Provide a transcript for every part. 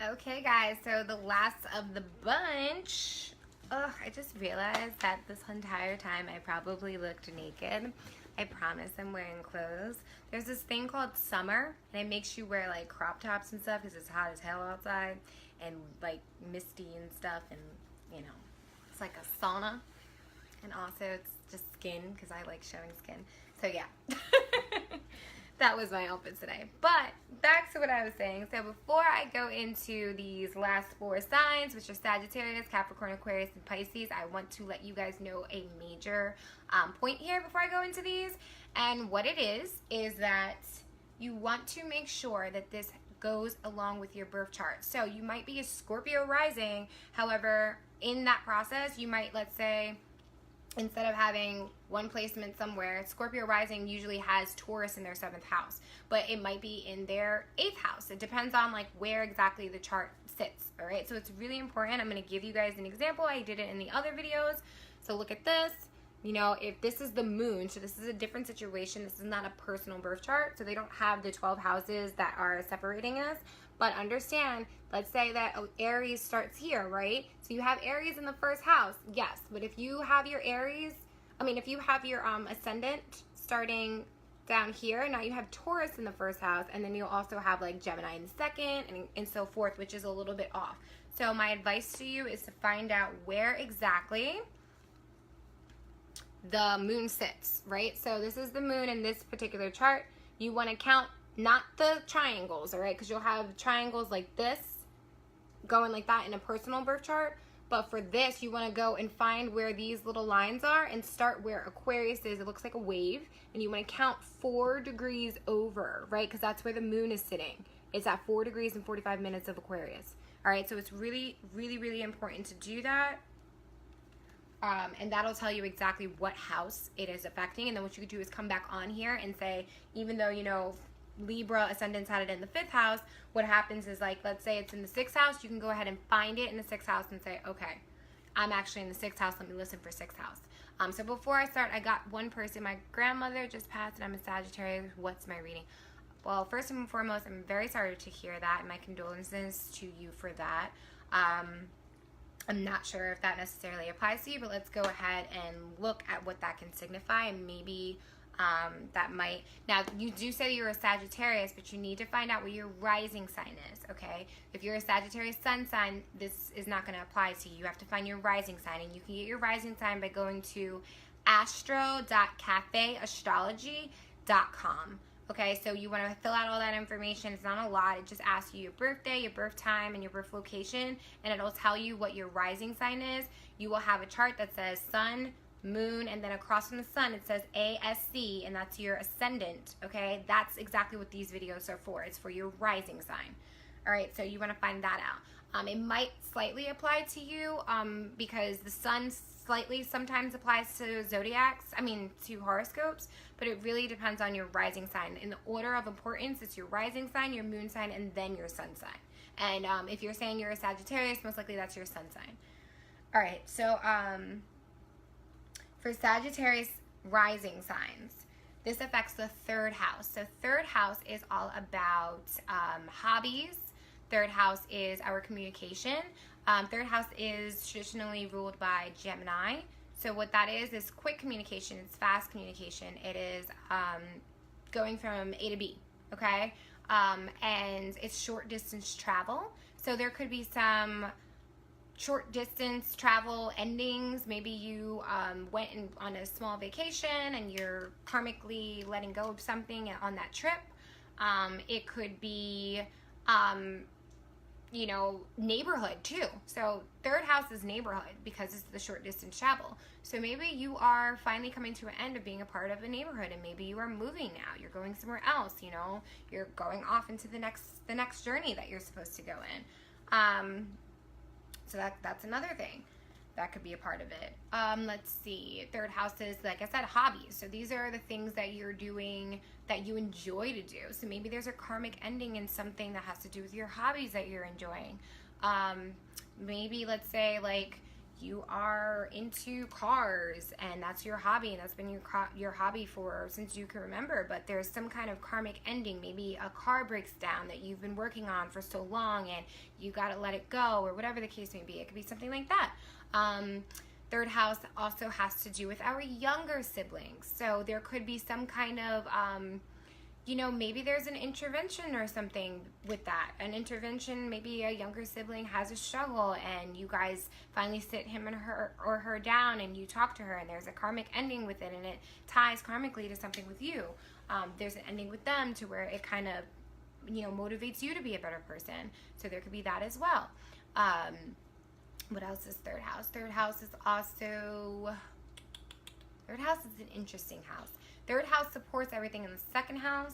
Okay, guys, so the last of the bunch. I just realized that this entire time I probably looked naked. I promise I'm wearing clothes. There's this thing called summer, and it makes you wear like crop tops and stuff because it's hot as hell outside and like misty and stuff, and you know, it's like a sauna. And also it's just skin because I like showing skin. So yeah. That was my outfit today. But back to what I was saying. So before I go into these last 4 signs, which are Sagittarius, Capricorn, Aquarius, and Pisces, I want to let you guys know a major point here before I go into these. And what it is that you want to make sure that this goes along with your birth chart. So you might be a Scorpio rising. However, in that process, you might, let's say, instead of having one placement somewhere, Scorpio rising usually has Taurus in their 7th house, but it might be in their 8th house. It depends on like where exactly the chart sits. All right, so it's really important. I'm going to give you guys an example. I did it in the other videos. So look at this. You know, if this is the moon, so this is a different situation. This is not a personal birth chart, so they don't have the 12 houses that are separating us. But understand, let's say that Aries starts here, right? So you have Aries in the 1st house, yes. But if you have your if you have your ascendant starting down here, now you have Taurus in the 1st house, and then you'll also have like Gemini in the 2nd, and so forth, which is a little bit off. So my advice to you is to find out where exactly the moon sits, right? So this is the moon in this particular chart. You want to count not the triangles, all right? Because you'll have triangles like this going like that in a personal birth chart. But for this, you want to go and find where these little lines are and start where Aquarius is. It looks like a wave. And you want to count 4 degrees over, right? Because that's where the moon is sitting. It's at 4 degrees and 45 minutes of Aquarius. All right, so it's really, really, really important to do that. And that'll tell you exactly what house it is affecting. And then what you could do is come back on here and say, even though, you know, Libra ascendants had it in the 5th house, what happens is, like, let's say it's in the 6th house, you can go ahead and find it in the 6th house and say, okay, I'm actually in the 6th house, let me listen for 6th house. So before I start, I got one person, my grandmother just passed, and I'm a Sagittarius. What's my reading? Well, first and foremost, I'm very sorry to hear that, and my condolences to you for that. I'm not sure if that necessarily applies to you, but let's go ahead and look at what that can signify, and maybe that might. Now, you do say you're a Sagittarius, but you need to find out what your rising sign is, okay? If you're a Sagittarius sun sign, this is not going to apply to you. You have to find your rising sign, and you can get your rising sign by going to astro.cafeastrology.com. Okay, so you want to fill out all that information. It's not a lot. It just asks you your birthday, your birth time, and your birth location, and it'll tell you what your rising sign is. You will have a chart that says sun, moon, and then across from the sun it says ASC, and that's your ascendant. Okay, that's exactly what these videos are for. It's for your rising sign. All right, so you want to find that out. It might slightly apply to you because the sun slightly sometimes applies to to horoscopes, but it really depends on your rising sign. In the order of importance, it's your rising sign, your moon sign, and then your sun sign. And if you're saying you're a Sagittarius, most likely that's your sun sign. All right, so for Sagittarius rising signs, this affects the 3rd house. So 3rd house is all about hobbies. 3rd house is our communication. 3rd house is traditionally ruled by Gemini. So what that is quick communication. It's fast communication. It is going from A to B, okay? And it's short distance travel. So there could be some short distance travel endings. Maybe you went on a small vacation and you're karmically letting go of something on that trip. It could be neighborhood too. So 3rd house is neighborhood because it's the short distance travel. So maybe you are finally coming to an end of being a part of a neighborhood, and maybe you are moving now. You're going somewhere else, you know. You're going off into the next journey that you're supposed to go in. So that's another thing that could be a part of it. Let's see. 3rd house is, like I said, hobbies. So these are the things that you're doing that you enjoy to do. So maybe there's a karmic ending in something that has to do with your hobbies that you're enjoying. Maybe, let's say, like, you are into cars and that's your hobby, and that's been your hobby for since you can remember, but there's some kind of karmic ending. Maybe a car breaks down that you've been working on for so long and you got to let it go, or whatever the case may be. It could be something like that. Third house also has to do with our younger siblings. So there could be some kind of, you know, maybe there's an intervention or something with that. An intervention, maybe a younger sibling has a struggle and you guys finally sit him and her down and you talk to her, and there's a karmic ending with it and it ties karmically to something with you. There's an ending with them to where it kind of, you know, motivates you to be a better person. So there could be that as well. What else is third house? Third house is also, third house is an interesting house. Third house supports everything in the second house,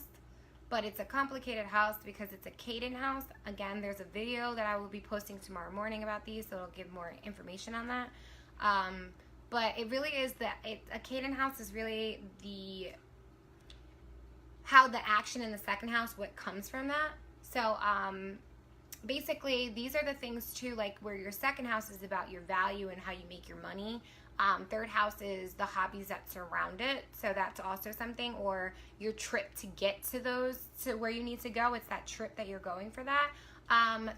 but it's a complicated house because it's a cadent house. Again, there's a video that I will be posting tomorrow morning about these, so it'll give more information on that. But it really is that a cadent house is really how the action in the second house, what comes from that. So, basically, these are the things too, like where your second house is about your value and how you make your money. Third house is the hobbies that surround it. So that's also something, or your trip to get to to where you need to go. It's that trip that you're going for that.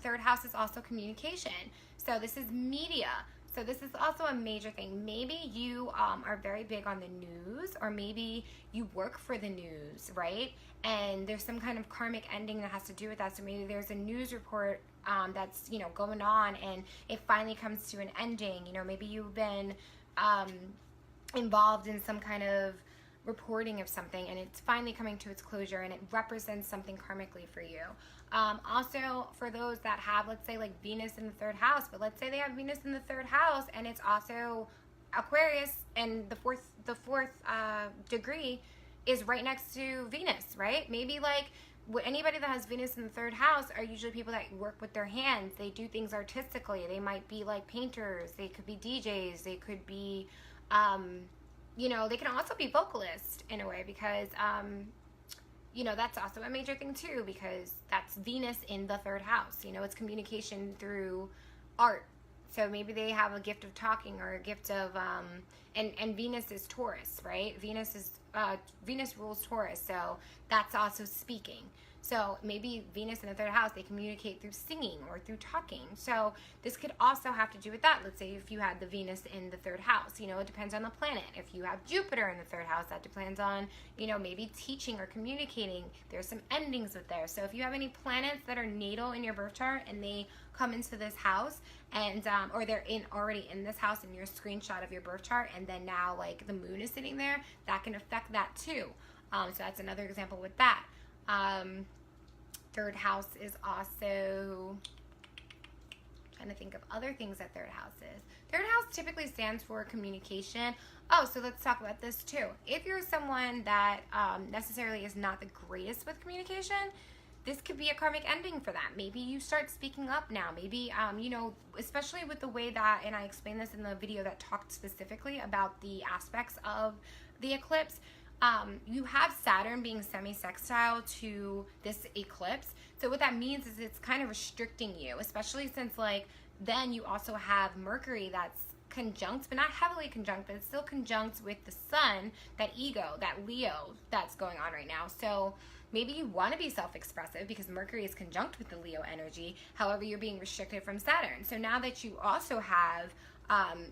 Third house is also communication. So this is media. So this is also a major thing. Maybe you are very big on the news, or maybe you work for the news, right? And there's some kind of karmic ending that has to do with that. So maybe there's a news report that's, you know, going on and it finally comes to an ending. You know, maybe you've been involved in some kind of reporting of something and it's finally coming to its closure and it represents something karmically for you. Also, for those that have, let's say, like Venus in the third house, but let's say they have Venus in the third house and it's also Aquarius, and the fourth degree is right next to Venus, right? Maybe like anybody that has Venus in the third house are usually people that work with their hands. They do things artistically. They might be like painters. They could be DJs. They could be, you know, they can also be vocalists in a way because, you know, that's also a major thing too, because that's Venus in the third house. You know, it's communication through art. So maybe they have a gift of talking or a gift of, and Venus is Taurus, right? Venus rules Taurus, so that's also speaking. So maybe Venus in the third house, they communicate through singing or through talking. So this could also have to do with that. Let's say if you had the Venus in the third house, you know, it depends on the planet. If you have Jupiter in the third house, that depends on, you know, maybe teaching or communicating. There's some endings with there. So if you have any planets that are natal in your birth chart and they come into this house and, or they're already in this house in your screenshot of your birth chart, and then now like the moon is sitting there, that can affect that too. So that's another example with that. Third house is also, trying to think of other things that third house is. Third house typically stands for communication. Oh, so let's talk about this too. If you're someone that necessarily is not the greatest with communication, this could be a karmic ending for that. Maybe you start speaking up now. Maybe, you know, especially with the way that, and I explained this in the video that talked specifically about the aspects of the eclipse. You have Saturn being semi-sextile to this eclipse. So what that means is it's kind of restricting you, especially since like then you also have Mercury that's conjunct, but not heavily conjunct, but it's still conjunct with the sun, that ego, that Leo that's going on right now. So maybe you want to be self-expressive because Mercury is conjunct with the Leo energy. However, you're being restricted from Saturn. So now that you also have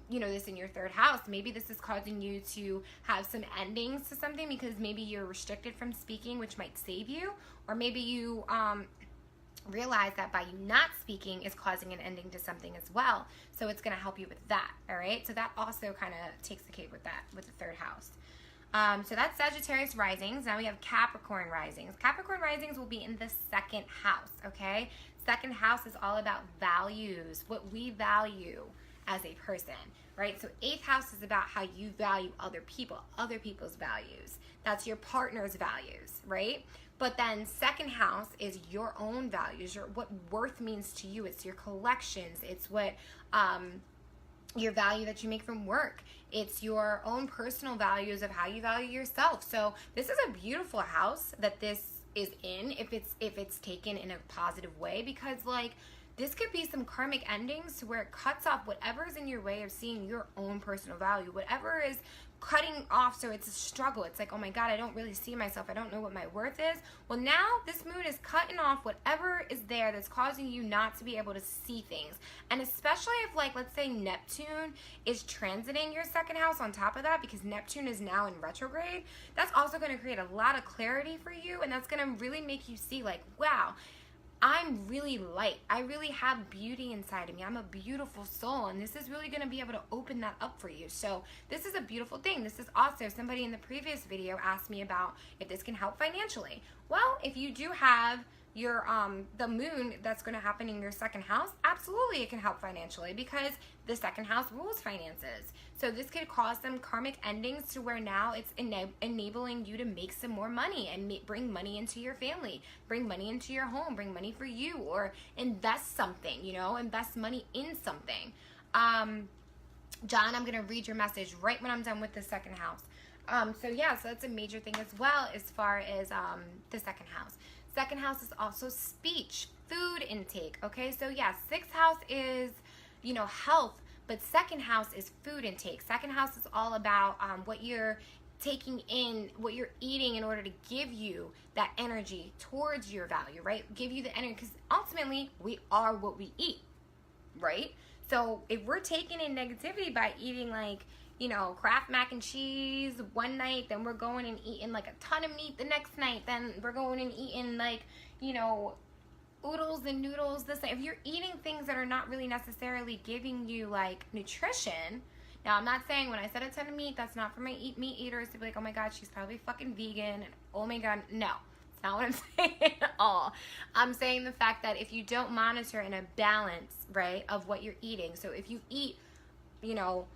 you know, this in your third house, maybe this is causing you to have some endings to something because maybe you're restricted from speaking, which might save you, or maybe you realize that by you not speaking is causing an ending to something as well. So it's going to help you with that. All right. So that also kind of takes the cake with that, with the third house. So that's Sagittarius risings. Now we have Capricorn risings. Capricorn risings will be in the second house. Okay. Second house is all about values, what we value as a person, right? So 8th house is about how you value other people, other people's values. That's your partner's values, right? But then 2nd house is your own values, what worth means to you. It's your collections. It's what your value that you make from work. It's your own personal values of how you value yourself. So this is a beautiful house that this is in if it's taken in a positive way, because like this could be some karmic endings to where it cuts off whatever is in your way of seeing your own personal value, whatever is cutting off. So it's a struggle. It's like, oh my God, I don't really see myself. I don't know what my worth is. Well, now this moon is cutting off whatever is there that's causing you not to be able to see things. And especially if, like, let's say Neptune is transiting your second house on top of that, because Neptune is now in retrograde, that's also going to create a lot of clarity for you. And that's going to really make you see, like, wow, I'm really light. I really have beauty inside of me. I'm a beautiful soul, and this is really going to be able to open that up for you. So this is a beautiful thing. This is also, somebody in the previous video asked me about if this can help financially. Well, if you do have your the moon that's going to happen in your second house, absolutely it can help financially, because the second house rules finances. So this could cause some karmic endings to where now it's enabling you to make some more money and bring money into your family, bring money into your home, bring money for you, or invest something, you know, invest money in something. John, I'm going to read your message right when I'm done with the second house. So yeah, so that's a major thing as well as far as the second house. Second house is also speech, food intake, okay? So yeah, sixth house is, you know, health, but second house is food intake. Second house is all about what you're taking in, what you're eating in order to give you that energy towards your value, right? Give you the energy, because ultimately we are what we eat, right? So if we're taking in negativity by eating, like, you know, Kraft mac and cheese one night, then we're going and eating like a ton of meat the next night, then we're going and eating, like, you know, oodles and noodles this night. If you're eating things that are not really necessarily giving you like nutrition, now I'm not saying when I said a ton of meat, that's not for my meat eaters to be like, oh my God, she's probably fucking vegan, and oh my God, no. That's not what I'm saying at all. I'm saying the fact that if you don't monitor in a balance, right, of what you're eating. So if you eat, you know,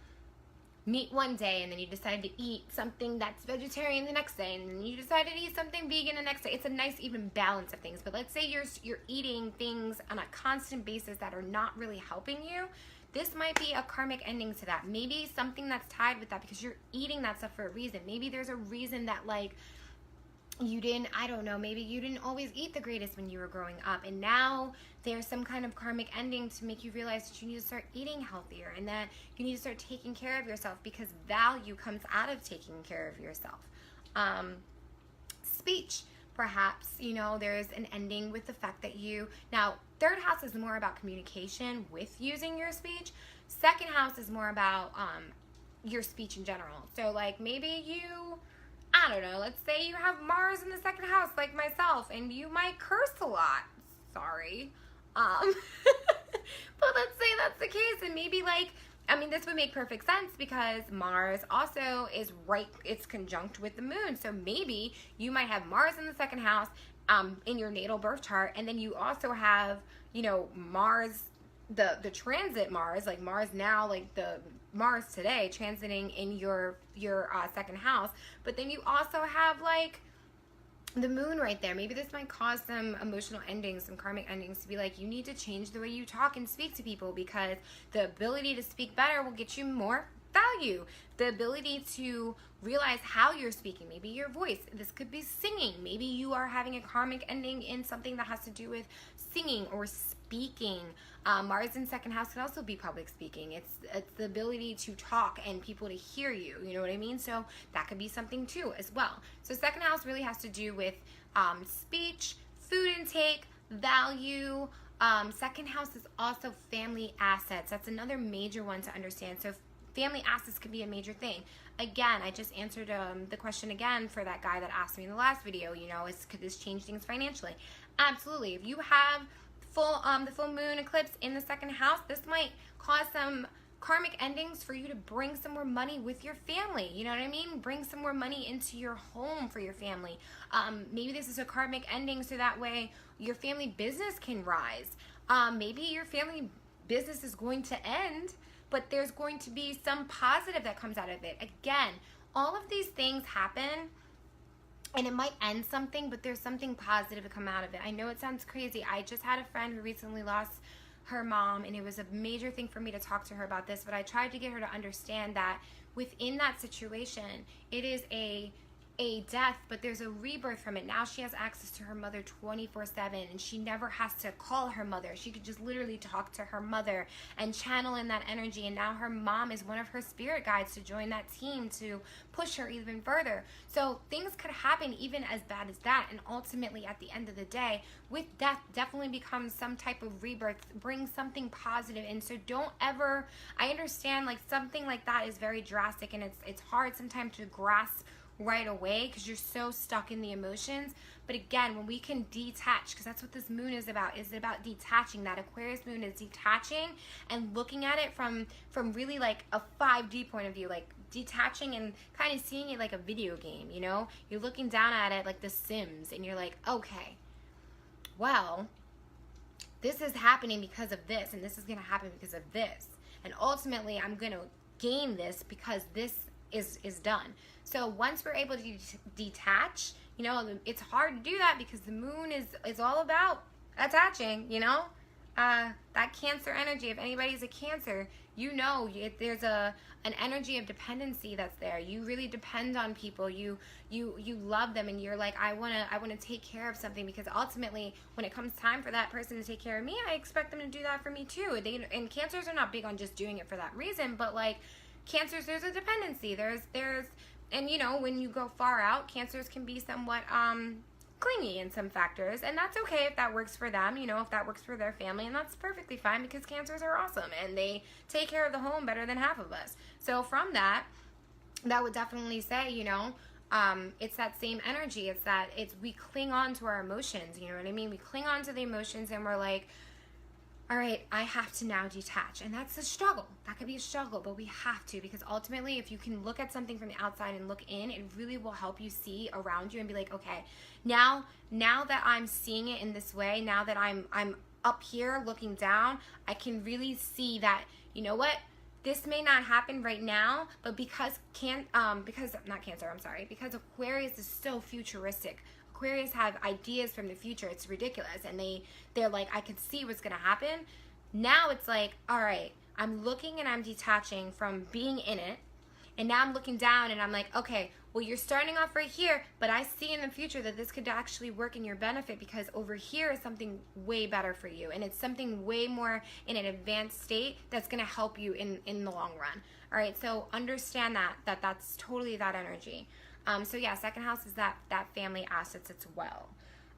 meat one day, and then you decide to eat something that's vegetarian the next day, and then you decide to eat something vegan the next day. It's a nice even balance of things. But let's say you're eating things on a constant basis that are not really helping you. This might be a karmic ending to that. Maybe something that's tied with that, because you're eating that stuff for a reason. Maybe there's a reason that, like, you didn't, I don't know, maybe you didn't always eat the greatest when you were growing up, and now there's some kind of karmic ending to make you realize that you need to start eating healthier, and that you need to start taking care of yourself, because value comes out of taking care of yourself. Speech, perhaps, you know, there's an ending with the fact that now third house is more about communication with using your speech. Second house is more about your speech in general. So like maybe I don't know, let's say you have Mars in the second house like myself, and you might curse a lot. Sorry. But let's say that's the case, and maybe, like, I mean, this would make perfect sense because Mars also is it's conjunct with the moon. So maybe you might have Mars in the second house in your natal birth chart, and then you also have, you know, Mars, the transit Mars, like Mars now, like the Mars today transiting in your second house, but then you also have like the moon right there. Maybe this might cause some emotional endings, some karmic endings, to be like, you need to change the way you talk and speak to people, because the ability to speak better will get you more value. The ability to realize how you're speaking, maybe your voice. This could be singing. Maybe you are having a karmic ending in something that has to do with singing or speaking. Mars in second house can also be public speaking. It's the ability to talk and people to hear you. You know what I mean? So that could be something too as well. So second house really has to do with speech, food intake, value. Second house is also family assets. That's another major one to understand. So family assets could be a major thing. Again, I just answered the question again for that guy that asked me in the last video, you know, could this change things financially? Absolutely. If you have the full moon eclipse in the second house, this might cause some karmic endings for you to bring some more money with your family. You know what I mean? Bring some more money into your home for your family. Maybe this is a karmic ending so that way your family business can rise. Maybe your family business is going to end, but there's going to be some positive that comes out of it. Again, all of these things happen, and it might end something, but there's something positive to come out of it. I know it sounds crazy. I just had a friend who recently lost her mom, and it was a major thing for me to talk to her about this, but I tried to get her to understand that within that situation, it is a a death, but there's a rebirth from it. Now she has access to her mother 24/7, and she never has to call her mother. She could just literally talk to her mother and channel in that energy, and now her mom is one of her spirit guides to join that team to push her even further. So things could happen even as bad as that, and ultimately at the end of the day, with death definitely becomes some type of rebirth, brings something positive. And so don't ever, I understand like something like that is very drastic, and it's hard sometimes to grasp right away because you're so stuck in the emotions. But again, when we can detach, because that's what this moon is about detaching. That Aquarius moon is detaching and looking at it from really like a 5D point of view, like detaching and kind of seeing it like a video game, you know? You're looking down at it like The Sims, and you're like, okay, well, this is happening because of this, and this is going to happen because of this, and ultimately I'm going to gain this because this is done. So once we're able to detach, you know, it's hard to do that because the moon is all about attaching, you know? That Cancer energy, if anybody's a Cancer, you know there's an energy of dependency that's there. You really depend on people. You love them, and you're like, I wanna take care of something, because ultimately when it comes time for that person to take care of me, I expect them to do that for me too. And Cancers are not big on just doing it for that reason, but like Cancers, there's a dependency. There's and you know, when you go far out, Cancers can be somewhat clingy in some factors, and that's okay if that works for them, you know, if that works for their family, and that's perfectly fine because Cancers are awesome and they take care of the home better than half of us. So from that would definitely say, you know, it's that same energy. We cling on to our emotions, you know what I mean? We cling on to the emotions, and we're like, all right, I have to now detach. And that's a struggle. That could be a struggle, but we have to, because ultimately if you can look at something from the outside and look in, it really will help you see around you and be like, okay, now that I'm seeing it in this way, now that I'm up here looking down, I can really see that, you know what? This may not happen right now, but because Aquarius is so futuristic. Aquarius have ideas from the future. It's ridiculous. And they're like, I can see what's going to happen. Now it's like, all right, I'm looking and I'm detaching from being in it. And now I'm looking down and I'm like, okay, well, you're starting off right here, but I see in the future that this could actually work in your benefit, because over here is something way better for you. And it's something way more in an advanced state that's going to help you in the long run. All right. So understand that's totally that energy. So yeah, second house is that family assets as well.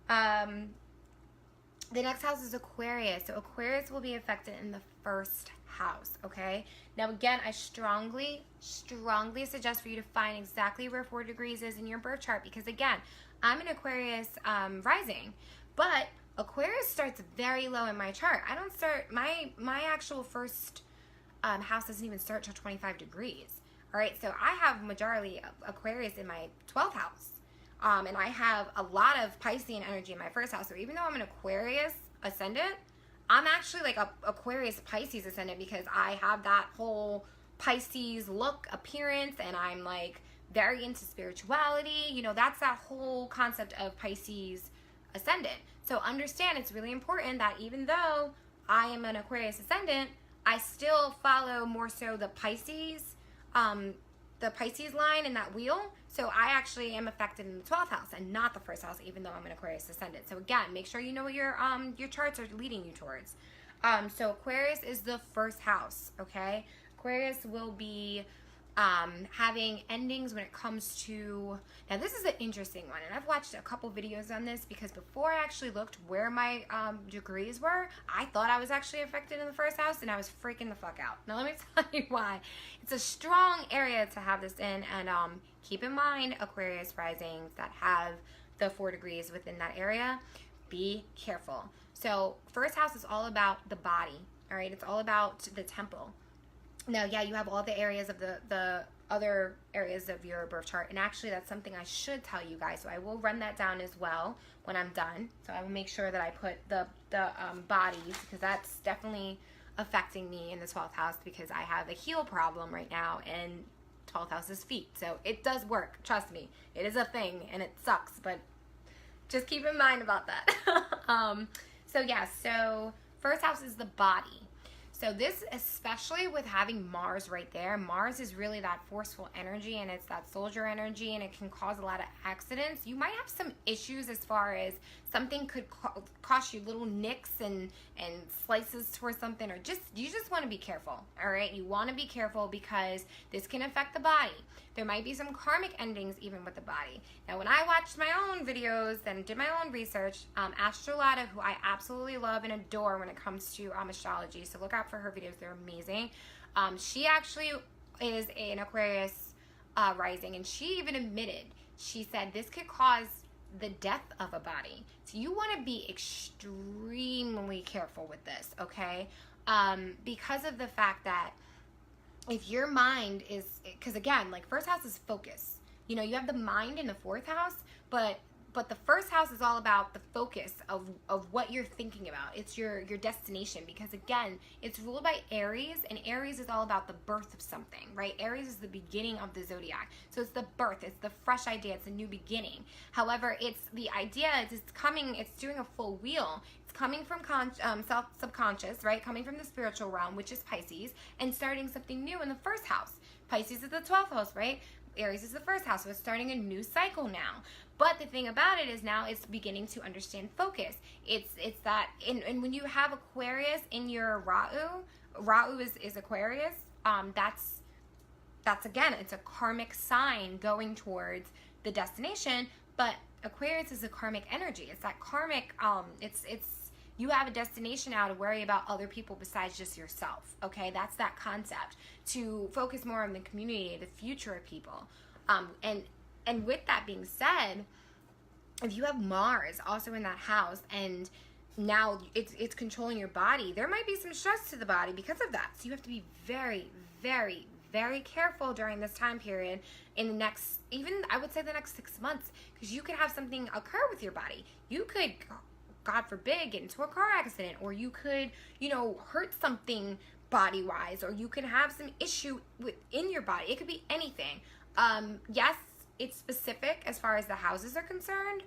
The next house is Aquarius. So Aquarius will be affected in the first house, okay? Now again, I strongly suggest for you to find exactly where 4 degrees is in your birth chart, because again, I'm an Aquarius rising, but Aquarius starts very low in my chart. I don't start, my actual first house doesn't even start till 25 degrees. All right, so I have majority of Aquarius in my 12th house. And I have a lot of Piscean energy in my first house. So even though I'm an Aquarius ascendant, I'm actually like a Aquarius Pisces ascendant, because I have that whole Pisces look, appearance, and I'm like very into spirituality. You know, that's that whole concept of Pisces ascendant. So understand, it's really important that even though I am an Aquarius ascendant, I still follow more so the Pisces line in that wheel. So I actually am affected in the 12th house and not the first house, even though I'm an Aquarius ascendant. So again, make sure you know what your charts are leading you towards. So Aquarius is the first house, okay? Aquarius will be having endings when it comes to, now this is an interesting one, and I've watched a couple videos on this, because before I actually looked where my degrees were, I thought I was actually affected in the first house, and I was freaking the fuck out. Now let me tell you why. It's a strong area to have this in, and keep in mind, Aquarius risings that have the 4 degrees within that area, be careful. So first house is all about the body, all right? It's all about the temple. Now, yeah, you have all the areas of the other areas of your birth chart, and actually that's something I should tell you guys, so I will run that down as well when I'm done. So I will make sure that I put the bodies, because that's definitely affecting me in the 12th house, because I have a heel problem right now, and 12th house is feet. So it does work, trust me. It is a thing, and it sucks, but just keep in mind about that. So yeah, so first house is the body. So this, especially with having Mars right there, Mars is really that forceful energy, and it's that soldier energy, and it can cause a lot of accidents. You might have some issues as far as something could cost you little nicks and slices towards something, or you just want to be careful, all right? You want to be careful because this can affect the body. There might be some karmic endings even with the body. Now, when I watched my own videos and did my own research, Suki-Liyah, who I absolutely love and adore when it comes to astrology, so look out for her videos, they're amazing. She actually is an Aquarius rising, and she even admitted, she said this could cause the death of a body. So you want to be extremely careful with this, okay? Because of the fact that if your mind is, because again, like first house is focus. You know, you have the mind in the fourth house, but the first house is all about the focus of what you're thinking about. It's your destination, because again, it's ruled by Aries, and Aries is all about the birth of something, right? Aries is the beginning of the zodiac. So it's the birth, it's the fresh idea, it's a new beginning. However, it's the idea, it's doing a full wheel. It's coming from subconscious, right? Coming from the spiritual realm, which is Pisces, and starting something new in the first house. Pisces is the 12th house, right? Aries is the first house, so it's starting a new cycle now. But the thing about it is now it's beginning to understand focus. It's that, and when you have Aquarius in your Rahu is Aquarius, that's again, it's a karmic sign going towards the destination, but Aquarius is a karmic energy. It's that karmic, it's you have a destination now to worry about other people besides just yourself, okay? That's that concept, to focus more on the community, the future of people. And with that being said, if you have Mars also in that house, and now it's controlling your body, there might be some stress to the body because of that. So you have to be very, very, very careful during this time period in the next, even I would say the next 6 months, because you could have something occur with your body. You could, God forbid, get into a car accident, or you could, you know, hurt something body-wise, or you can have some issue within your body. It could be anything. Yes, it's specific as far as the houses are concerned.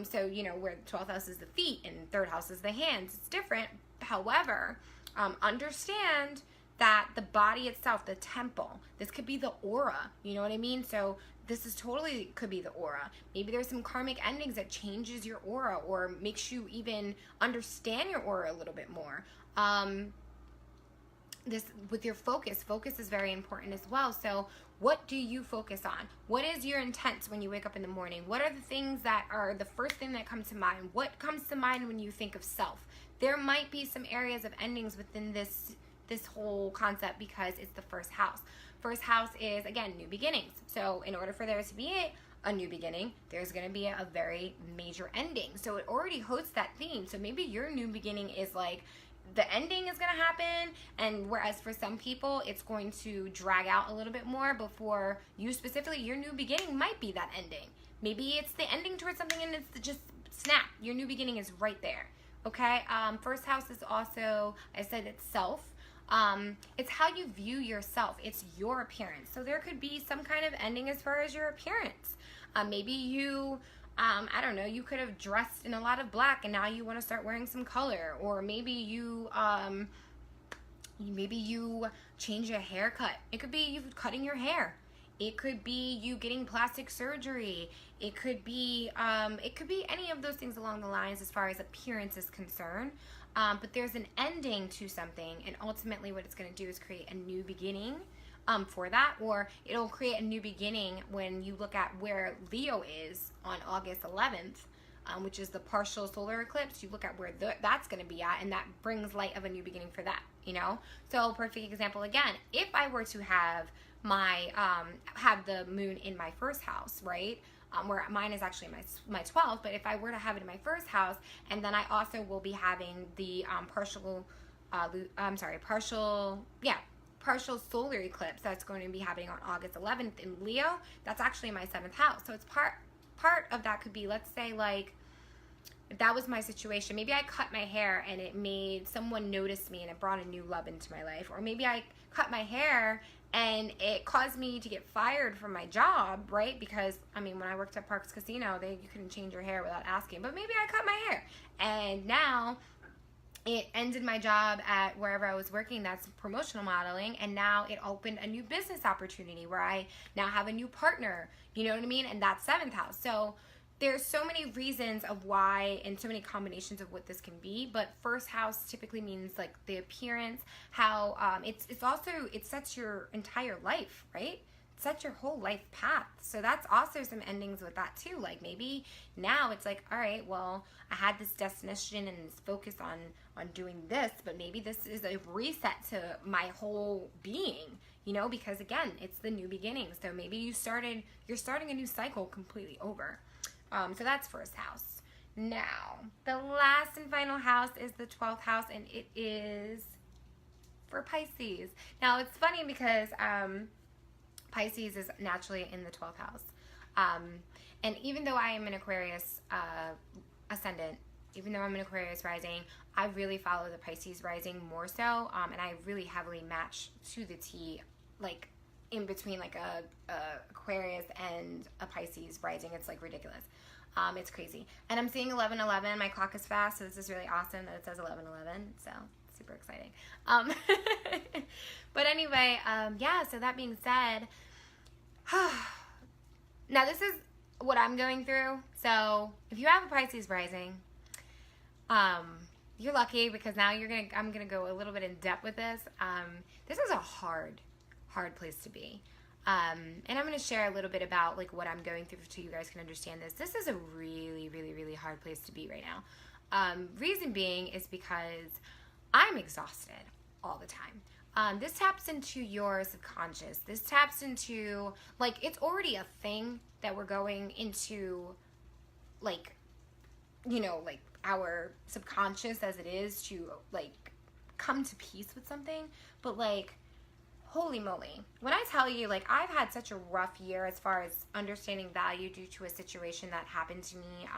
So, you know, where the 12th house is the feet and third house is the hands, it's different. However, understand that the body itself, the temple, this could be the aura, you know what I mean? So this is totally could be the aura. Maybe there's some karmic endings that changes your aura or makes you even understand your aura a little bit more. This with your focus is very important as well. So what do you focus on? What is your intent when you wake up in the morning? What are the things that are the first thing that comes to mind? What comes to mind when you think of self? There might be some areas of endings within this whole concept because it's the first house. First house is, again, new beginnings. So in order for there to be a new beginning, there's going to be a very major ending. So it already hosts that theme. So maybe your new beginning is like, the ending is going to happen, and whereas for some people it's going to drag out a little bit more before you specifically, your new beginning might be that ending. Maybe it's the ending towards something and it's just snap, your new beginning is right there. Okay, first house is also, I said, it's self. It's how you view yourself. It's your appearance. So there could be some kind of ending as far as your appearance. Maybe you I don't know, you could have dressed in a lot of black and now you want to start wearing some color, or maybe you change your haircut. It could be you cutting your hair. It could be you getting plastic surgery. It could be any of those things along the lines as far as appearance is concerned. But there's an ending to something, and ultimately what it's going to do is create a new beginning for that, or it'll create a new beginning when you look at where Leo is on August 11th, which is the partial solar eclipse. You look at where that's going to be at, and that brings light of a new beginning for that, you know? So perfect example again, if I were to have my have the moon in my first house, right? Where mine is actually my 12th, but if I were to have it in my first house, and then I also will be having the partial solar eclipse that's going to be happening on August 11th in Leo, that's actually my 7th house. So it's part of that could be, let's say, like, if that was my situation, maybe I cut my hair and it made someone notice me and it brought a new love into my life. Or maybe I cut my hair and it caused me to get fired from my job, right? Because, I mean, when I worked at Parks Casino, you couldn't change your hair without asking. But maybe I cut my hair, and now it ended my job at wherever I was working, that's promotional modeling, and now it opened a new business opportunity where I now have a new partner, you know what I mean? And that's 7th house. So there's so many reasons of why and so many combinations of what this can be, but 1st house typically means like the appearance, how it's also, it sets your entire life, right? Set your whole life path. So that's also some endings with that too. Like maybe now it's like, all right, well, I had this destination and this focus on doing this, but maybe this is a reset to my whole being, you know, because again, it's the new beginning. So maybe you're starting a new cycle completely over. So that's 1st house. Now, the last and final house is the 12th house, and it is for Pisces. Now, it's funny because Pisces is naturally in the 12th house. And even though I am an Aquarius ascendant, even though I'm an Aquarius rising, I really follow the Pisces rising more so, and I really heavily match to the T, like in between like a Aquarius and a Pisces rising. It's like ridiculous. It's crazy. And I'm seeing 11:11. My clock is fast, so this is really awesome that it says 11:11. So super exciting. But anyway, yeah. So that being said, now this is what I'm going through. So if you have a Pisces rising, you're lucky because now I'm gonna go a little bit in depth with this. This is a hard place to be. And I'm going to share a little bit about like what I'm going through so you guys can understand this. This is a really, really, really hard place to be right now. Reason being is because I'm exhausted all the time. This taps into your subconscious. This taps into, like, it's already a thing that we're going into, like, you know, like our subconscious as it is to like come to peace with something. But like, holy moly, when I tell you, like, I've had such a rough year as far as understanding value due to a situation that happened to me.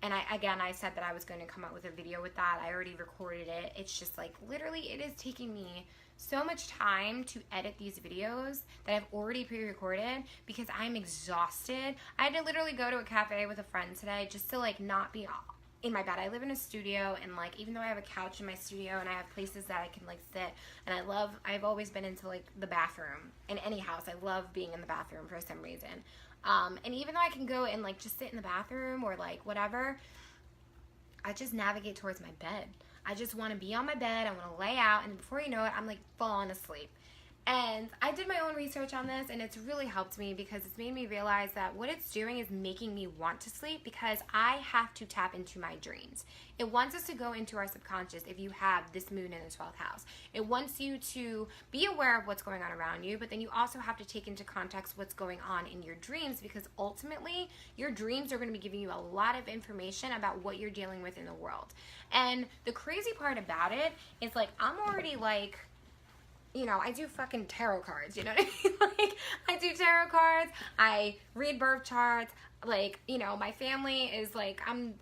And I said that I was going to come out with a video with that. I already recorded it. It's just like, literally, it is taking me so much time to edit these videos that I've already pre-recorded because I'm exhausted. I had to literally go to a cafe with a friend today just to like not be in my bed. I live in a studio, and like even though I have a couch in my studio and I have places that I can like sit, and I've always been into like the bathroom in any house. I love being in the bathroom for some reason. And even though I can go and like just sit in the bathroom or like whatever, I just navigate towards my bed. I just want to be on my bed. I want to lay out, and before you know it, I'm like falling asleep. And I did my own research on this, and it's really helped me because it's made me realize that what it's doing is making me want to sleep because I have to tap into my dreams. It wants us to go into our subconscious if you have this moon in the 12th house. It wants you to be aware of what's going on around you, but then you also have to take into context what's going on in your dreams because ultimately your dreams are going to be giving you a lot of information about what you're dealing with in the world. And the crazy part about it is like I'm already like, you know, I do fucking tarot cards, you know what I mean? Like, I do tarot cards, I read birth charts, like, you know, my family is like, I'm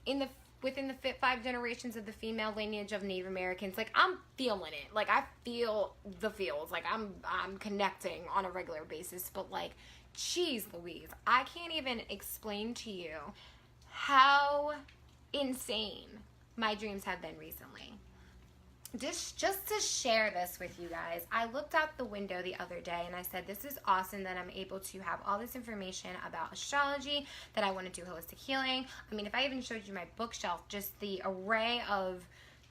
within the 5 generations of the female lineage of Native Americans. Like, I'm feeling it. Like, I feel the feels. Like, I'm connecting on a regular basis. But, like, geez Louise, I can't even explain to you how insane my dreams have been recently. Just to share this with you guys, I looked out the window the other day and I said, this is awesome that I'm able to have all this information about astrology, that I want to do holistic healing. I mean, if I even showed you my bookshelf, just the array of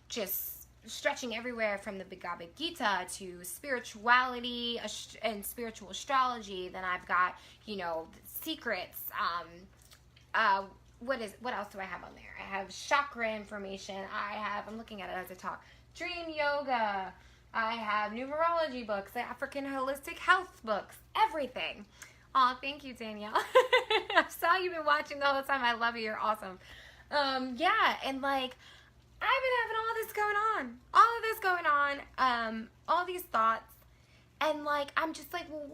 just stretching everywhere from the Bhagavad Gita to spirituality and spiritual astrology. Then I've got, you know, secrets, what else do I have on there? I have chakra information. I'm looking at it as I talk. Dream yoga. I have numerology books, the African holistic health books, everything. Oh, thank you, Danielle. I saw you've been watching the whole time. I love you. You're awesome. Yeah, and like I've been having all of this going on, all these thoughts, and like I'm just like, well,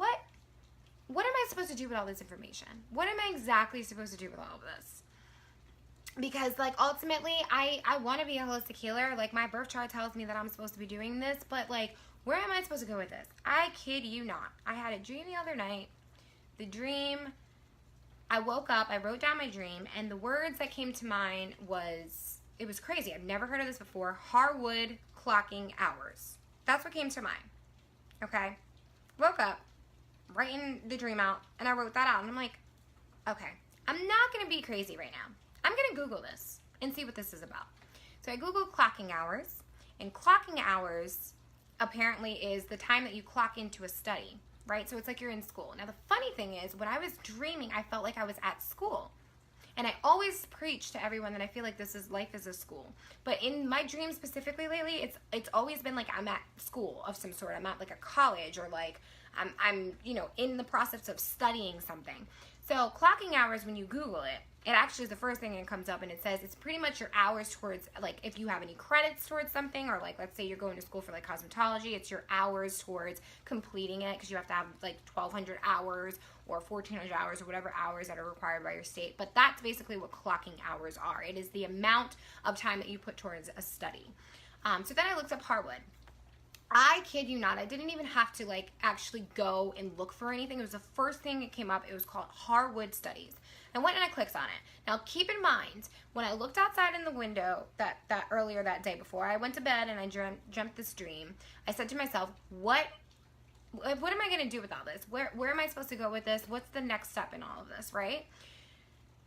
what am I supposed to do with all this information? What am I exactly supposed to do with all of this? Because, like, ultimately, I want to be a holistic healer. Like, my birth chart tells me that I'm supposed to be doing this. But, like, where am I supposed to go with this? I kid you not. I had a dream the other night. The dream, I woke up, I wrote down my dream, and the words that came to mind was it was crazy. I've never heard of this before. Harwood clocking hours. That's what came to mind. Okay? Woke up, writing the dream out, and I wrote that out. And I'm like, okay, I'm not going to be crazy right now. I'm going to Google this and see what this is about. So I Googled clocking hours, and clocking hours apparently is the time that you clock into a study, right? So it's like you're in school. Now the funny thing is, when I was dreaming, I felt like I was at school. And I always preach to everyone that I feel like life is a school. But in my dreams specifically lately, it's always been like I'm at school of some sort. I'm at like a college, or like I'm in the process of studying something. So clocking hours, when you Google it, it actually is the first thing that comes up, and it says it's pretty much your hours towards, like, if you have any credits towards something, or like, let's say you're going to school for like cosmetology, it's your hours towards completing it, because you have to have like 1,200 hours or 1,400 hours or whatever hours that are required by your state. But that's basically what clocking hours are. It is the amount of time that you put towards a study. So then I looked up Harwood. I kid you not, I didn't even have to like actually go and look for anything. It was the first thing that came up. It was called Harwood Studies. I went and I clicked on it. Now keep in mind, when I looked outside in the window that earlier that day before I went to bed and I dreamt this dream, I said to myself, what am I going to do with all this? Where am I supposed to go with this? What's the next step in all of this, right?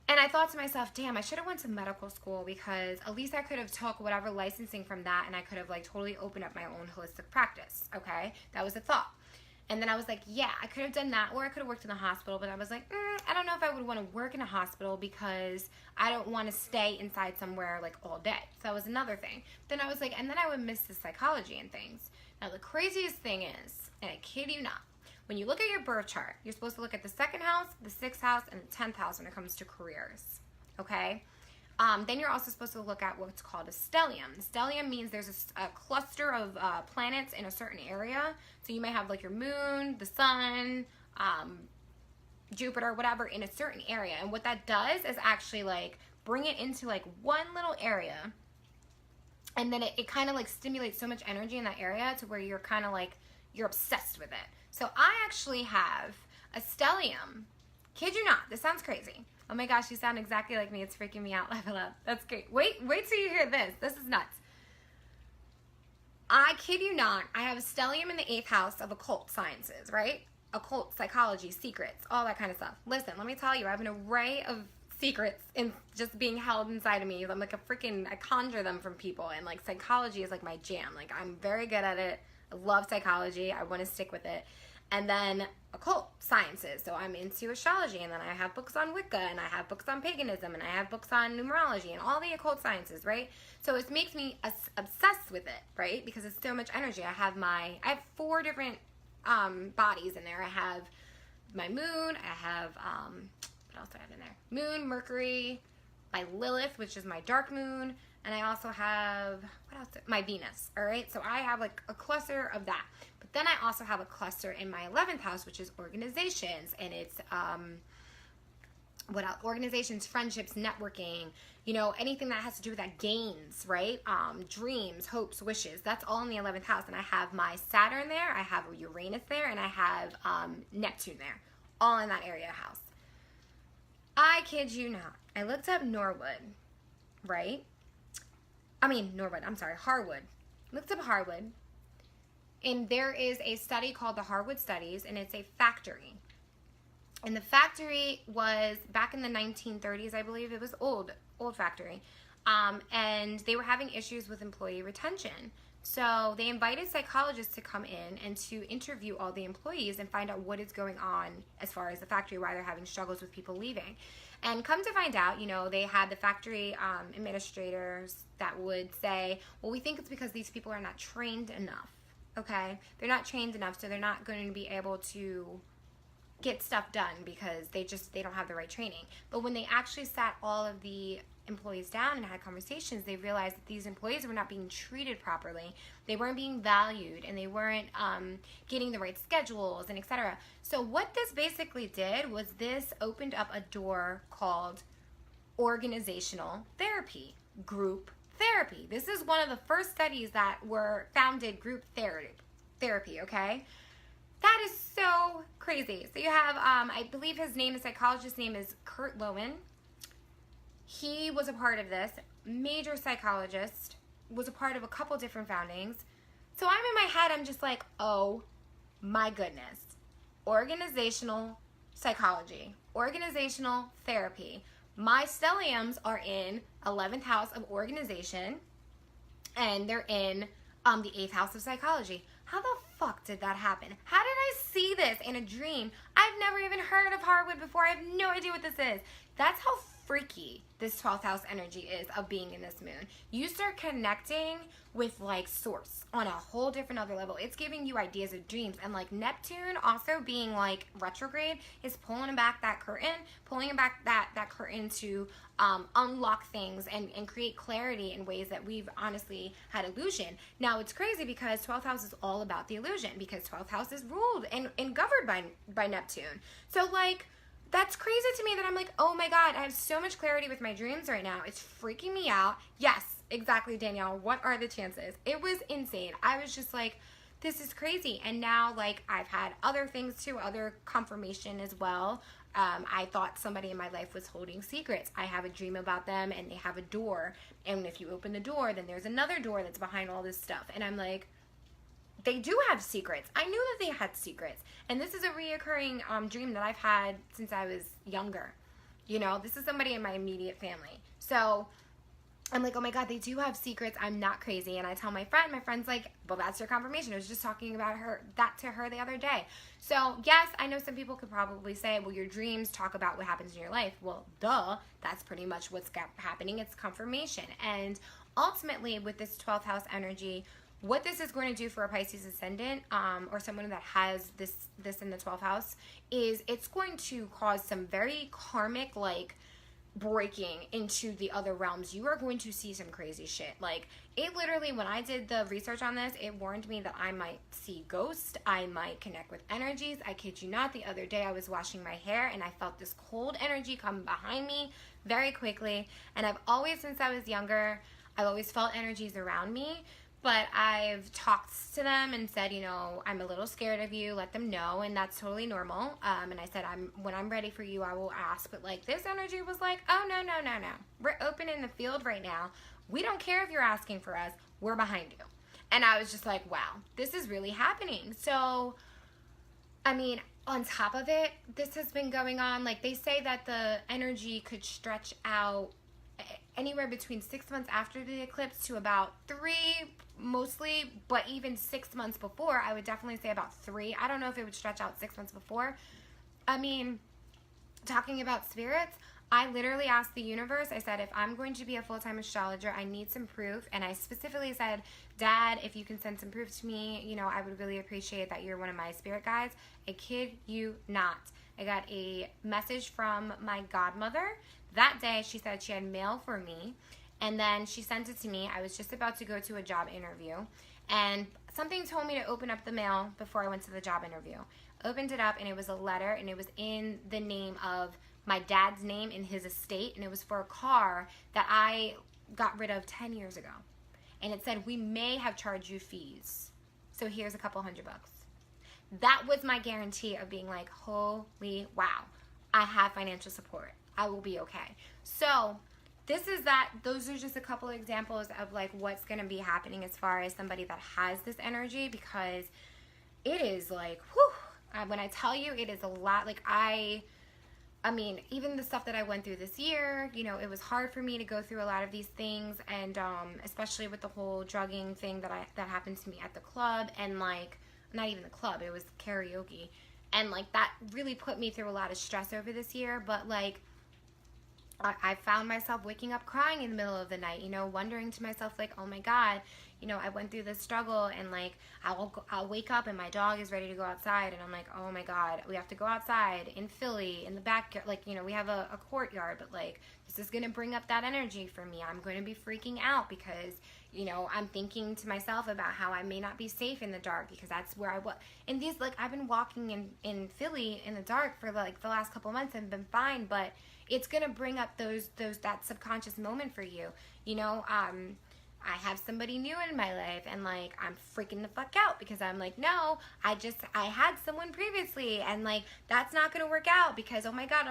And I thought to myself, damn, I should have went to medical school, because at least I could have took whatever licensing from that, and I could have like totally opened up my own holistic practice, okay? That was a thought. And then I was like, yeah, I could have done that, or I could have worked in a hospital, but I was like, I don't know if I would want to work in a hospital, because I don't want to stay inside somewhere like all day. So that was another thing. Then I was like, and then I would miss the psychology and things. Now the craziest thing is, and I kid you not, when you look at your birth chart, you're supposed to look at the 2nd house, the 6th house, and the 10th house when it comes to careers, okay? Then you're also supposed to look at what's called a stellium. The stellium means there's a cluster of planets in a certain area. So you may have like your moon, the sun, Jupiter, whatever, in a certain area. And what that does is actually like bring it into like one little area. And then it kind of like stimulates so much energy in that area to where you're kind of like, you're obsessed with it. So I actually have a stellium. Kid you not, this sounds crazy. Oh my gosh, you sound exactly like me. It's freaking me out. Level up. That's great. Wait till you hear this. This is nuts. I kid you not, I have a stellium in the 8th house of occult sciences, right? Occult psychology, secrets, all that kind of stuff. Listen, let me tell you, I have an array of secrets in just being held inside of me. I'm like I conjure them from people, and like psychology is like my jam. Like I'm very good at it. I love psychology. I want to stick with it. And then occult sciences. So I'm into astrology, and then I have books on Wicca, and I have books on paganism, and I have books on numerology and all the occult sciences, right? So it makes me obsessed with it, right? Because it's so much energy. I have 4 different bodies in there. I have my moon. I have, what else do I have in there? Moon, Mercury, my Lilith, which is my dark moon, and I also have, what else? My Venus, all right? So I have like a cluster of that. But then I also have a cluster in my 11th house, which is organizations, and it's, what else? Organizations, friendships, networking, anything that has to do with that, gains, right? Dreams, hopes, wishes, that's all in the 11th house. And I have my Saturn there, I have Uranus there, and I have Neptune there, all in that area of house. I kid you not. I looked up Harwood. Looked up Harwood. And there is a study called the Harwood Studies, and it's a factory. And the factory was back in the 1930s, I believe. It was old factory. And they were having issues with employee retention. So they invited psychologists to come in and to interview all the employees and find out what is going on as far as the factory, why they're having struggles with people leaving. And come to find out, they had the factory administrators that would say, well, we think it's because these people are not trained enough, okay? They're not trained enough, so they're not going to be able to get stuff done because they don't have the right training. But when they actually sat all of the employees down and had conversations, they realized that these employees were not being treated properly. They weren't being valued, and they weren't getting the right schedules, and etc. So what this basically did was this opened up a door called organizational therapy, group therapy. This is one of the first studies that were founded group therapy, okay? That is so crazy. So you have, I believe the psychologist's name is Kurt Lowen. He was a part of this. major psychologist, was a part of a couple different foundings. So I'm in my head, I'm just like, oh my goodness. Organizational psychology, organizational therapy. My stelliums are in 11th house of organization, and they're in the 8th house of psychology. How the fuck did that happen? How did I see this in a dream? I've never even heard of hardwood before. I have no idea what this is. That's how freaky this 12th house energy is of being in this moon. You start connecting with like source on a whole different other level. It's giving you ideas of dreams, and like Neptune also being like retrograde is pulling back that curtain, pulling back that curtain to unlock things and create clarity in ways that we've honestly had illusion. Now it's crazy because 12th house is all about the illusion, because 12th house is ruled and governed by Neptune. So like, that's crazy to me that I'm like, oh my God, I have so much clarity with my dreams right now. It's freaking me out. Yes, exactly, Danielle. What are the chances? It was insane. I was just like, this is crazy. And now, like, I've had other things too, other confirmation as well. I thought somebody in my life was holding secrets. I have a dream about them, and they have a door. And if you open the door, then there's another door that's behind all this stuff. And I'm like, they do have secrets. I knew that they had secrets. And this is a reoccurring dream that I've had since I was younger. You know, this is somebody in my immediate family. So I'm like, oh my God, they do have secrets. I'm not crazy. And I tell my friend's like, well, that's your confirmation. I was just talking about that to her the other day. So yes, I know some people could probably say, well, your dreams talk about what happens in your life. Well, duh, that's pretty much what's happening. It's confirmation. And ultimately with this 12th house energy, what this is going to do for a Pisces ascendant or someone that has this in the 12th house is it's going to cause some very karmic like breaking into the other realms. You are going to see some crazy shit. Like, it literally, when I did the research on this, it warned me that I might see ghosts, I might connect with energies. I kid you not, the other day I was washing my hair and I felt this cold energy come behind me very quickly. And I've always, since I was younger, I've always felt energies around me. But I've talked to them and said, you know, I'm a little scared of you. Let them know, and that's totally normal. And I said, when I'm ready for you, I will ask. But like, this energy was like, oh no. We're open in the field right now. We don't care if you're asking for us. We're behind you. And I was just like, wow, this is really happening. So, I mean, on top of it, this has been going on. Like, they say that the energy could stretch out anywhere between 6 months after the eclipse to about 3 mostly, but even 6 months before. I would definitely say about 3. I don't know if it would stretch out 6 months before. I mean, talking about spirits, I literally asked the universe, I said, if I'm going to be a full-time astrologer, I need some proof. And I specifically said, Dad, if you can send some proof to me, you know, I would really appreciate that you're one of my spirit guides. I kid you not. I got a message from my godmother. That day, she said she had mail for me, and then she sent it to me. I was just about to go to a job interview, and something told me to open up the mail before I went to the job interview. Opened it up, and it was a letter, and it was in the name of my dad's name in his estate, and it was for a car that I got rid of 10 years ago. And it said, we may have charged you fees, so here's a couple $100. That was my guarantee of being like, holy wow, I have financial support. I will be okay. So those are just a couple of examples of like what's going to be happening as far as somebody that has this energy, because it is like, whew, when I tell you, it is a lot. Like, I mean, even the stuff that I went through this year, you know, it was hard for me to go through a lot of these things, and especially with the whole drugging thing that happened to me at the club, and like, not even the club, it was karaoke, and like that really put me through a lot of stress over this year. But like, I found myself waking up crying in the middle of the night, you know, wondering to myself like, oh my God, you know, I went through this struggle, and like I'll wake up and my dog is ready to go outside, and I'm like, oh my God, we have to go outside in Philly in the backyard. Like, you know, we have a courtyard, but like, this is going to bring up that energy for me. I'm going to be freaking out because, you know, I'm thinking to myself about how I may not be safe in the dark, because that's where I was. And these, like, I've been walking in Philly in the dark for like the last couple months and been fine, but it's going to bring up that subconscious moment for you. You know, I have somebody new in my life, and like, I'm freaking the fuck out because I'm like, no, I had someone previously, and like, that's not going to work out because, oh my God,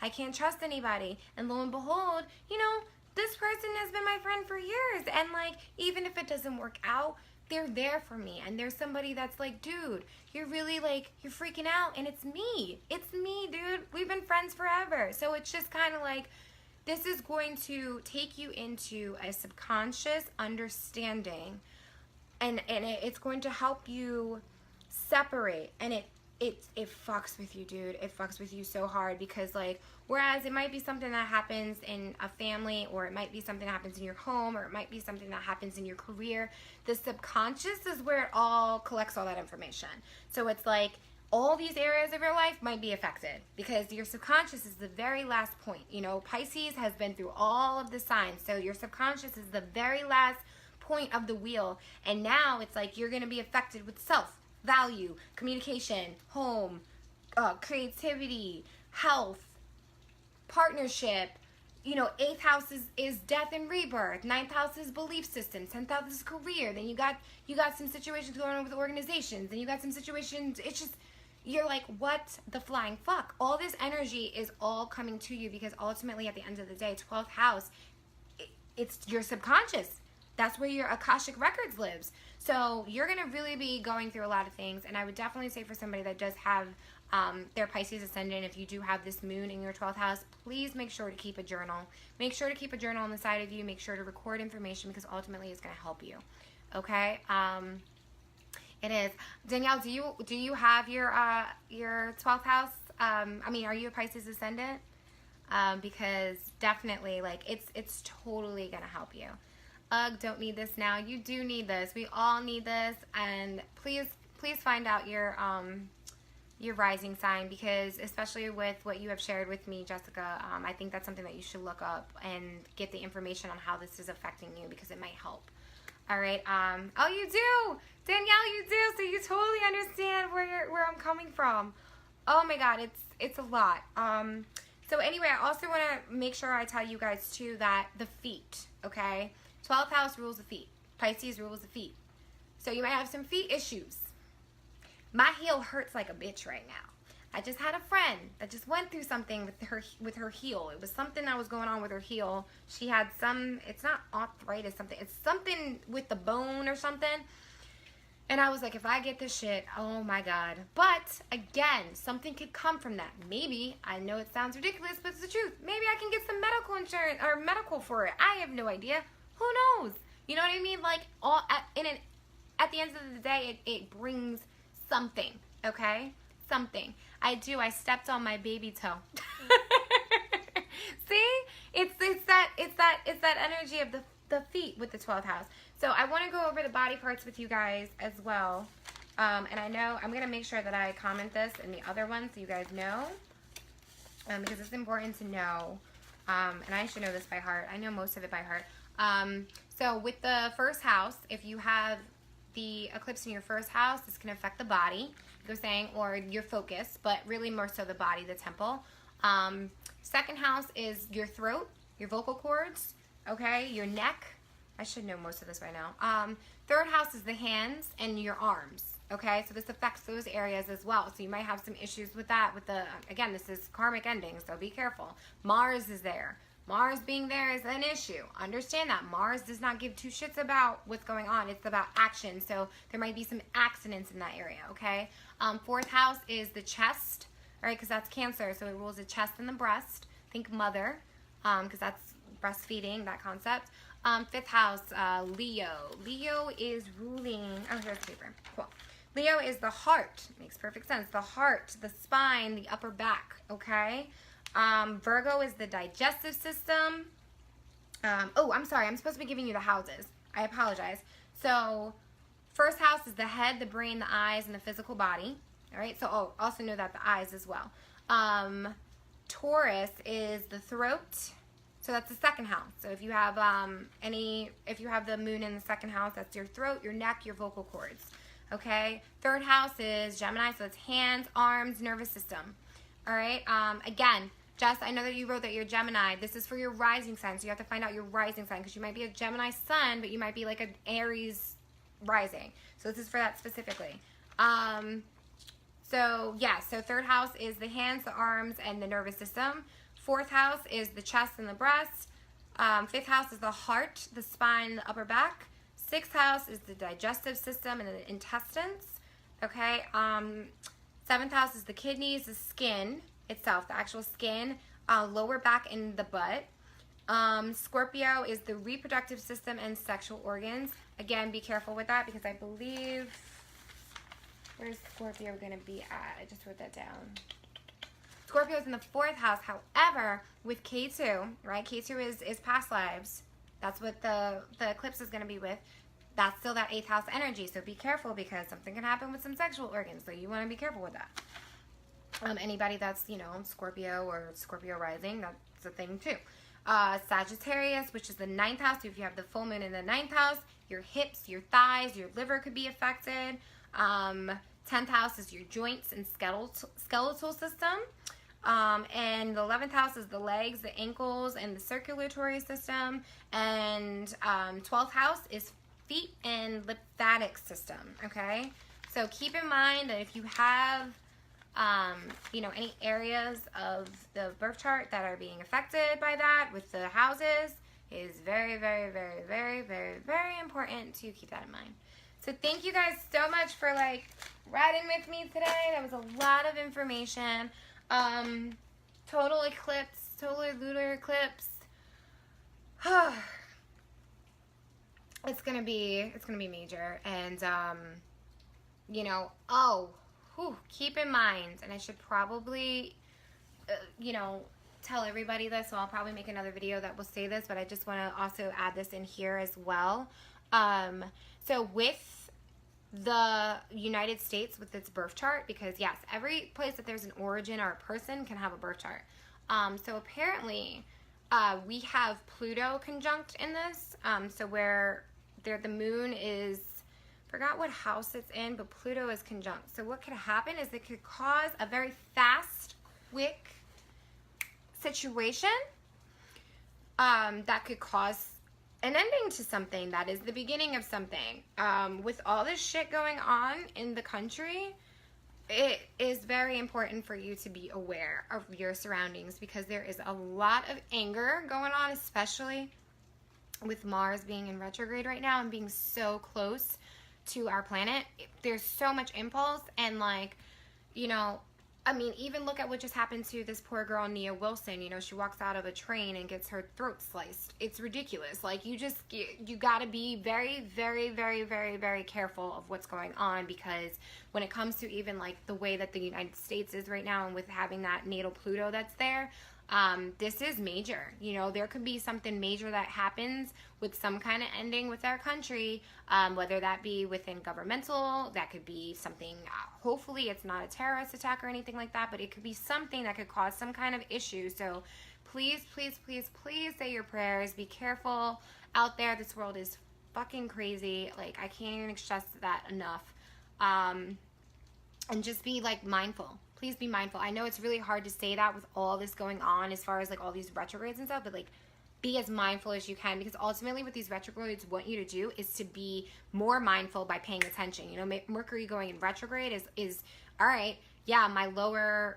I can't trust anybody. And lo and behold, you know, this person has been my friend for years, and like, even if it doesn't work out, they're there for me. And there's somebody that's like, dude, you're really like, you're freaking out, and it's me, dude. We've been friends forever. So it's just kind of like, this is going to take you into a subconscious understanding, and it's going to help you separate, and it fucks with you, dude. It fucks with you so hard, because like, whereas it might be something that happens in a family, or it might be something that happens in your home, or it might be something that happens in your career, the subconscious is where it all collects all that information. So it's like, all these areas of your life might be affected, because your subconscious is the very last point. You know, Pisces has been through all of the signs, so your subconscious is the very last point of the wheel, and now it's like, you're going to be affected with self-value, communication, home, creativity, health, partnership. You know, 8th house is death and rebirth. 9th house is belief system. 10th house is career. Then you got some situations going on with organizations. Then you got some situations. It's just, you're like, what the flying fuck? All this energy is all coming to you, because ultimately at the end of the day, 12th house, it's your subconscious. That's where your Akashic Records lives. So you're going to really be going through a lot of things. And I would definitely say, for somebody that does have their Pisces ascendant, if you do have this moon in your 12th house, please make sure to keep a journal. Make sure to keep a journal on the side of you. Make sure to record information, because ultimately it's going to help you. Okay? It is. Danielle, do you have your 12th house? I mean, are you a Pisces ascendant? Because definitely, like, it's totally going to help you. Ugh, don't need this now. You do need this. We all need this. And please find out your rising sign, because especially with what you have shared with me, Jessica, I think that's something that you should look up and get the information on how this is affecting you, because it might help. All right. Oh, you do, Danielle. You do. So you totally understand where I'm coming from. Oh my God, it's a lot. So anyway, I also want to make sure I tell you guys too that the feet. Okay. 12th house rules the feet. Pisces rules the feet. So you might have some feet issues. My heel hurts like a bitch right now. I just had a friend that just went through something with her heel. It was something that was going on with her heel. She had it's not arthritis, it's something with the bone or something. And I was like, if I get this shit, oh my God. But again, something could come from that. Maybe, I know it sounds ridiculous, but it's the truth. Maybe I can get some medical insurance or medical for it. I have no idea. Who knows? You know what I mean? Like, at the end of the day, it brings something, okay? Something. I stepped on my baby toe. See? It's that energy of the feet with the 12th house. So I want to go over the body parts with you guys as well. And I know I'm going to make sure that I comment this in the other one so you guys know. Because it's important to know. And I should know this by heart. I know most of it by heart. So with the first house, if you have the eclipse in your first house, this can affect the body, you're saying, or your focus, but really more so the body, the temple. Second house is your throat, your vocal cords, okay, your neck. I should know most of this by now. Third house is the hands and your arms, okay? So this affects those areas as well. So you might have some issues with that. Again, this is karmic ending, so be careful. Mars is there. Mars being there is an issue. Understand that. Mars does not give two shits about what's going on. It's about action. So there might be some accidents in that area, okay? Fourth house is the chest, right? Because that's Cancer. So it rules the chest and the breast. Think mother, because that's breastfeeding, that concept. Fifth house, Leo. Leo is ruling... Oh, here's the paper. Cool. Leo is the heart. Makes perfect sense. The heart, the spine, the upper back, okay? Virgo is the digestive system. Oh, I'm sorry. I'm supposed to be giving you the houses. I apologize. So, first house is the head, the brain, the eyes, and the physical body. All right. So, also know that the eyes as well. Taurus is the throat. So that's the second house. So if you have if you have the moon in the second house, that's your throat, your neck, your vocal cords. Okay. Third house is Gemini. So it's hands, arms, nervous system. All right. Again, Jess, I know that you wrote that you're Gemini. This is for your rising sign. So you have to find out your rising sign, because you might be a Gemini sun, but you might be like an Aries rising. So this is for that specifically. So yeah, so third house is the hands, the arms, and the nervous system. Fourth house is the chest and the breast. Fifth house is the heart, the spine, the upper back. Sixth house is the digestive system and the intestines. Okay. Seventh house is the kidneys, the skin itself, the actual skin, lower back and the butt. Scorpio is the reproductive system and sexual organs. Again, be careful with that because I believe, where's Scorpio going to be at? I just wrote that down. Scorpio is in the fourth house. However, with Ketu, right? Ketu is past lives. That's what the eclipse is going to be with. That's still that 8th house energy. So be careful because something can happen with some sexual organs. So you want to be careful with that. Anybody that's, you know, Scorpio or Scorpio rising, that's a thing too. Sagittarius, which is the 9th house. So if you have the full moon in the 9th house, your hips, your thighs, your liver could be affected. 10th house is your joints and skeletal system. And the 11th house is the legs, the ankles, and the circulatory system. And 12th house is feet and lymphatic system, okay? So keep in mind that if you have, you know, any areas of the birth chart that are being affected by that with the houses, it is very, very, very, very, very, very important to keep that in mind. So thank you guys so much for, like, riding with me today. That was a lot of information. Total eclipse, total lunar eclipse. It's gonna be major, and you know, keep in mind, and I should probably, you know, tell everybody this. So I'll probably make another video that will say this, but I just want to also add this in here as well. So with the United States, with its birth chart, because yes, every place that there's an origin or a person can have a birth chart. So apparently, we have Pluto conjunct in this. So where the moon is, forgot what house it's in, but Pluto is conjunct. So what could happen is it could cause a very fast, quick situation that could cause an ending to something that is the beginning of something. With all this shit going on in the country, it is very important for you to be aware of your surroundings because there is a lot of anger going on, especially with Mars being in retrograde right now and being so close to our planet. There's so much impulse and, like, you know, I mean, even look at what just happened to this poor girl, Nia Wilson. You know, she walks out of a train and gets her throat sliced. It's ridiculous. Like, you got to be very, very, very, very, very careful of what's going on because when it comes to even, like, the way that the United States is right now and with having that natal Pluto that's there, this is major. You know, there could be something major that happens with some kind of ending with our country, whether that be within governmental, that could be something, hopefully it's not a terrorist attack or anything like that, but it could be something that could cause some kind of issue. So please, please, please, please say your prayers. Be careful out there. This world is fucking crazy. Like, I can't even stress that enough. And just be, like, mindful. Please be mindful. I know it's really hard to say that with all this going on as far as, like, all these retrogrades and stuff, but, like, be as mindful as you can because ultimately what these retrogrades want you to do is to be more mindful by paying attention. You know, Mercury going in retrograde is all right, yeah, my lower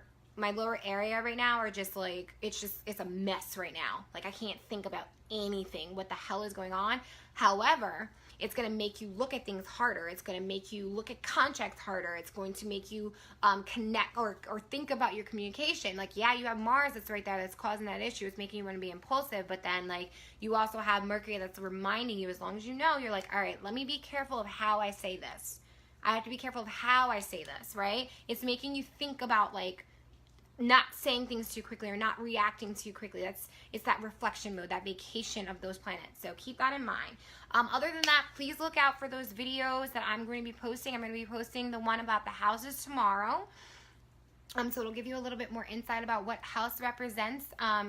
area right now are just, like, it's a mess right now. Like, I can't think about anything. What the hell is going on? However, it's going to make you look at things harder. It's going to make you look at contracts harder. It's going to make you connect or think about your communication. Like, yeah, you have Mars that's right there that's causing that issue. It's making you want to be impulsive. But then, like, you also have Mercury that's reminding you, as long as you know, you're like, all right, let me be careful of how I say this. I have to be careful of how I say this, right? It's making you think about, like, not saying things too quickly or not reacting too quickly. It's that reflection mode, that vacation of those planets. So keep that in mind. Other than that, please look out for those videos that I'm going to be posting. I'm going to be posting the one about the houses tomorrow. So it'll give you a little bit more insight about what house represents,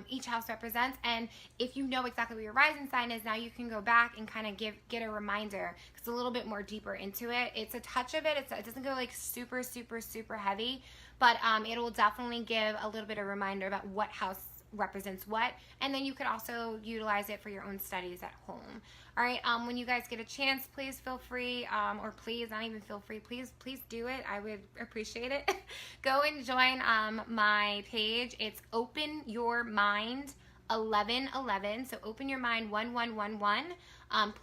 each house represents. And if you know exactly what your rising sign is, now you can go back and kind of get a reminder. It's a little bit more deeper into it. It's a touch of it. It doesn't go, like, super, super, super heavy. But it will definitely give a little bit of reminder about what house represents what. And then you could also utilize it for your own studies at home. All right, when you guys get a chance, please feel free, or please, not even feel free, please do it. I would appreciate it. Go and join my page. It's Open Your Mind 1111. So open your mind 1111.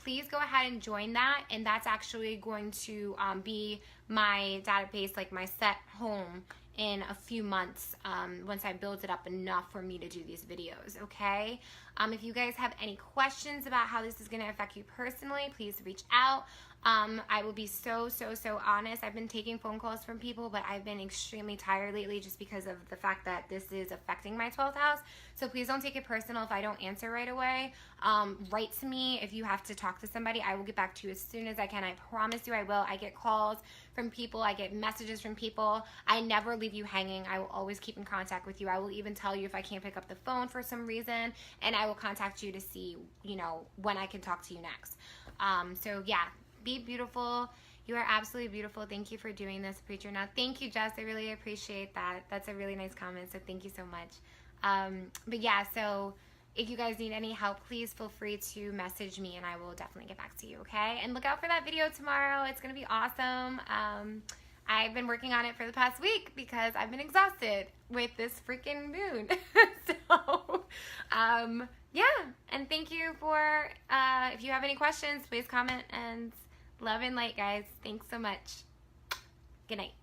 Please go ahead and join that, and that's actually going to be my database, like my set home in a few months once I build it up enough for me to do these videos, okay? If you guys have any questions about how this is going to affect you personally, please reach out. I will be so honest. I've been taking phone calls from people, but I've been extremely tired lately just because of the fact that this is affecting my 12th house. So please don't take it personal if I don't answer right away. Write to me if you have to talk to somebody. I will get back to you as soon as I can. I promise you I will. I get calls from people. I get messages from people. I never leave you hanging. I will always keep in contact with you. I will even tell you if I can't pick up the phone for some reason, and I will contact you to see, you know, when I can talk to you next. So yeah, be beautiful. You are absolutely beautiful. Thank you for doing this, Preacher. Now, thank you, Jess. I really appreciate that. That's a really nice comment, so thank you so much. But yeah, so if you guys need any help, please feel free to message me, and I will definitely get back to you, okay? And look out for that video tomorrow. It's going to be awesome. I've been working on it for the past week because I've been exhausted with this freaking moon. So, yeah. And thank you for, if you have any questions, please comment, and love and light, guys. Thanks so much. Good night.